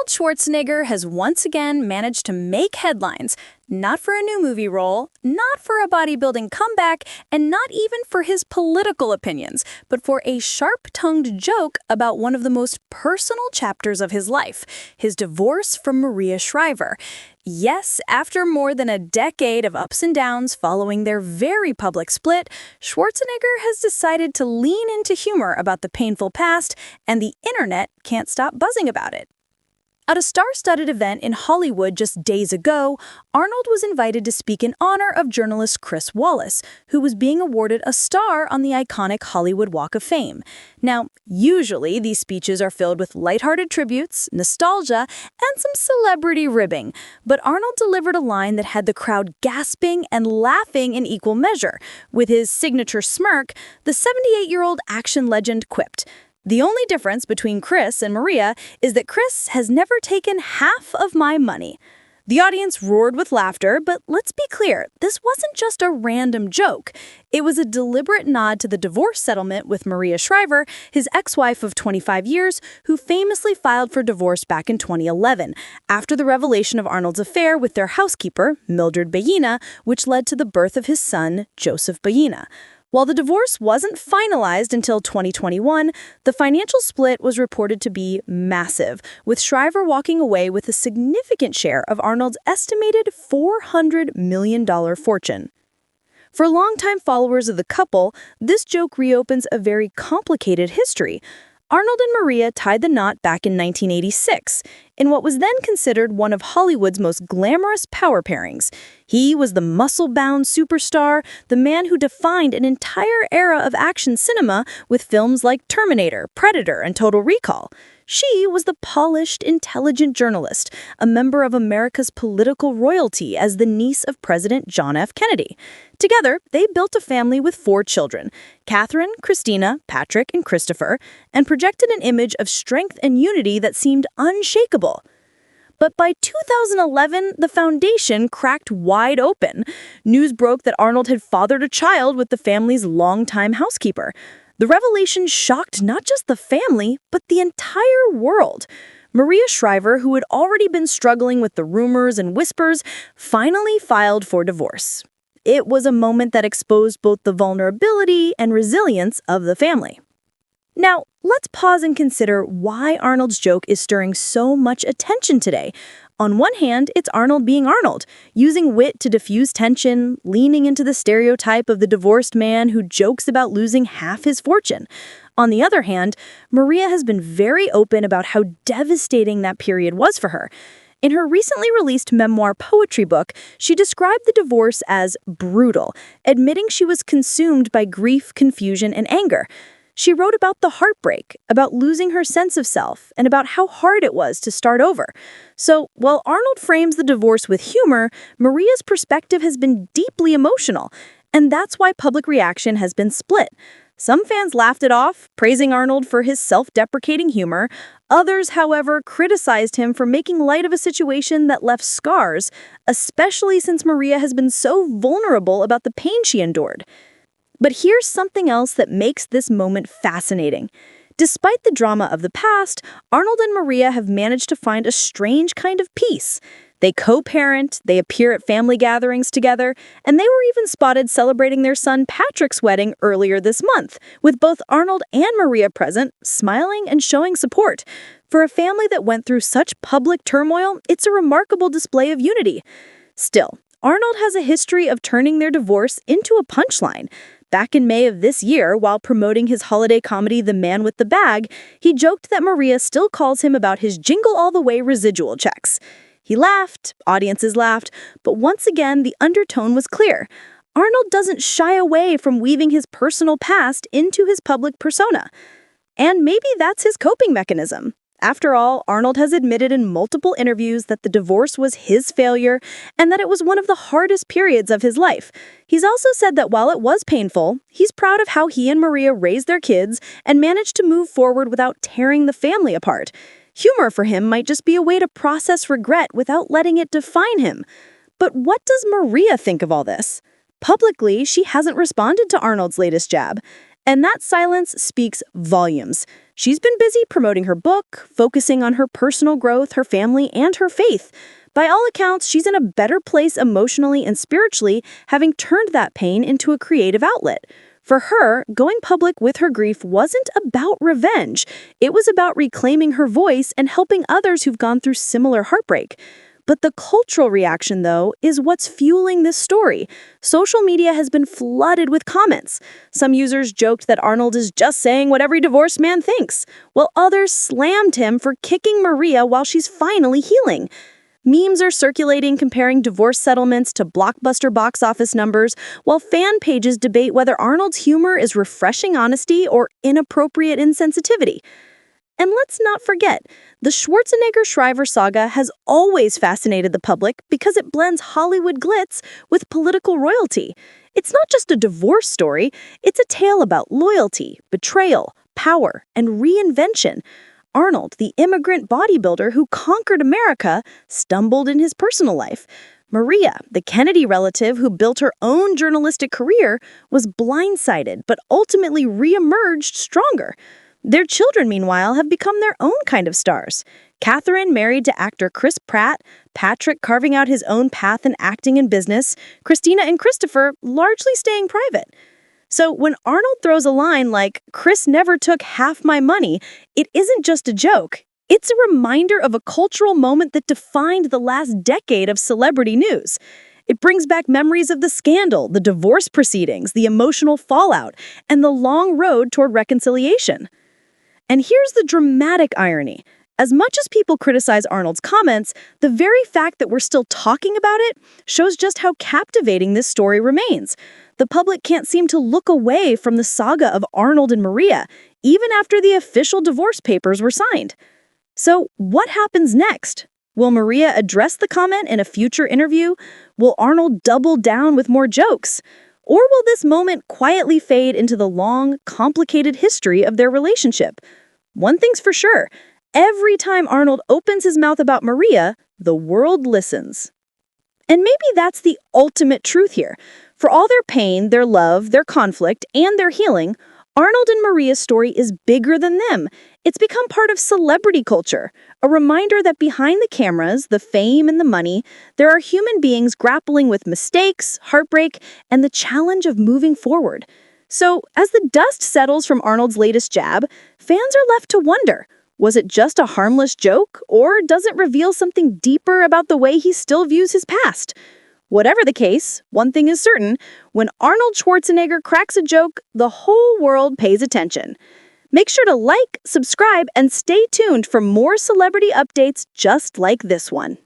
Arnold Schwarzenegger has once again managed to make headlines, not for a new movie role, not for a bodybuilding comeback, and not even for his political opinions, but for a sharp-tongued joke about one of the most personal chapters of his life, his divorce from Maria Shriver. Yes, after more than a decade of ups and downs following their very public split, Schwarzenegger has decided to lean into humor about the painful past, and the internet can't stop buzzing about it. At a star-studded event in Hollywood just days ago, Arnold was invited to speak in honor of journalist Chris Wallace, who was being awarded a star on the iconic Hollywood Walk of Fame. Now, usually these speeches are filled with lighthearted tributes, nostalgia, and some celebrity ribbing, but Arnold delivered a line that had the crowd gasping and laughing in equal measure. With his signature smirk, the 78-year-old action legend quipped, "The only difference between Chris and Maria is that Chris has never taken half of my money." The audience roared with laughter, but let's be clear, this wasn't just a random joke. It was a deliberate nod to the divorce settlement with Maria Shriver, his ex-wife of 25 years, who famously filed for divorce back in 2011, after the revelation of Arnold's affair with their housekeeper, Mildred Bayina, which led to the birth of his son, Joseph Bayina. While the divorce wasn't finalized until 2021, the financial split was reported to be massive, with Shriver walking away with a significant share of Arnold's estimated $400 million fortune. For longtime followers of the couple, this joke reopens a very complicated history. Arnold and Maria tied the knot back in 1986, in what was then considered one of Hollywood's most glamorous power pairings. He was the muscle-bound superstar, the man who defined an entire era of action cinema with films like Terminator, Predator, and Total Recall. She was the polished, intelligent journalist, a member of America's political royalty as the niece of President John F. Kennedy. Together, they built a family with 4 children, Catherine, Christina, Patrick, and Christopher, and projected an image of strength and unity that seemed unshakable. But by 2011, the foundation cracked wide open. News broke that Arnold had fathered a child with the family's longtime housekeeper. The revelation shocked not just the family, but the entire world. Maria Shriver, who had already been struggling with the rumors and whispers, finally filed for divorce. It was a moment that exposed both the vulnerability and resilience of the family. Now, let's pause and consider why Arnold's joke is stirring so much attention today. On one hand, it's Arnold being Arnold, using wit to diffuse tension, leaning into the stereotype of the divorced man who jokes about losing half his fortune. On the other hand, Maria has been very open about how devastating that period was for her. In her recently released memoir poetry book, she described the divorce as brutal, admitting she was consumed by grief, confusion, and anger. She wrote about the heartbreak, about losing her sense of self, and about how hard it was to start over. So, while Arnold frames the divorce with humor, Maria's perspective has been deeply emotional, and that's why public reaction has been split. Some fans laughed it off, praising Arnold for his self-deprecating humor. Others, however, criticized him for making light of a situation that left scars, especially since Maria has been so vulnerable about the pain she endured. But here's something else that makes this moment fascinating. Despite the drama of the past, Arnold and Maria have managed to find a strange kind of peace. They co-parent, they appear at family gatherings together, and they were even spotted celebrating their son Patrick's wedding earlier this month, with both Arnold and Maria present, smiling and showing support. For a family that went through such public turmoil, it's a remarkable display of unity. Still, Arnold has a history of turning their divorce into a punchline. Back in May of this year, while promoting his holiday comedy The Man with the Bag, he joked that Maria still calls him about his Jingle All the Way residual checks. He laughed, audiences laughed, but once again, the undertone was clear. Arnold doesn't shy away from weaving his personal past into his public persona. And maybe that's his coping mechanism. After all, Arnold has admitted in multiple interviews that the divorce was his failure and that it was one of the hardest periods of his life. He's also said that while it was painful, he's proud of how he and Maria raised their kids and managed to move forward without tearing the family apart. Humor for him might just be a way to process regret without letting it define him. But what does Maria think of all this? Publicly, she hasn't responded to Arnold's latest jab. And that silence speaks volumes. She's been busy promoting her book, focusing on her personal growth, her family, and her faith. By all accounts, she's in a better place emotionally and spiritually, having turned that pain into a creative outlet. For her, going public with her grief wasn't about revenge. It was about reclaiming her voice and helping others who've gone through similar heartbreak. But the cultural reaction, though, is what's fueling this story. Social media has been flooded with comments. Some users joked that Arnold is just saying what every divorced man thinks, while others slammed him for kicking Maria while she's finally healing. Memes are circulating comparing divorce settlements to blockbuster box office numbers, while fan pages debate whether Arnold's humor is refreshing honesty or inappropriate insensitivity. And let's not forget, the Schwarzenegger-Shriver saga has always fascinated the public because it blends Hollywood glitz with political royalty. It's not just a divorce story, it's a tale about loyalty, betrayal, power, and reinvention. Arnold, the immigrant bodybuilder who conquered America, stumbled in his personal life. Maria, the Kennedy relative who built her own journalistic career, was blindsided but ultimately re-emerged stronger. Their children, meanwhile, have become their own kind of stars. Catherine married to actor Chris Pratt, Patrick carving out his own path in acting and business, Christina and Christopher largely staying private. So when Arnold throws a line like, "Chris never took half my money," it isn't just a joke. It's a reminder of a cultural moment that defined the last decade of celebrity news. It brings back memories of the scandal, the divorce proceedings, the emotional fallout, and the long road toward reconciliation. And here's the dramatic irony. As much as people criticize Arnold's comments, the very fact that we're still talking about it shows just how captivating this story remains. The public can't seem to look away from the saga of Arnold and Maria, even after the official divorce papers were signed. So, what happens next? Will Maria address the comment in a future interview? Will Arnold double down with more jokes? Or will this moment quietly fade into the long, complicated history of their relationship? One thing's for sure, every time Arnold opens his mouth about Maria, the world listens. And maybe that's the ultimate truth here. For all their pain, their love, their conflict, and their healing, Arnold and Maria's story is bigger than them. It's become part of celebrity culture, a reminder that behind the cameras, the fame, and the money, there are human beings grappling with mistakes, heartbreak, and the challenge of moving forward. So, as the dust settles from Arnold's latest jab, fans are left to wonder, was it just a harmless joke, or does it reveal something deeper about the way he still views his past? Whatever the case, one thing is certain, when Arnold Schwarzenegger cracks a joke, the whole world pays attention. Make sure to like, subscribe, and stay tuned for more celebrity updates just like this one.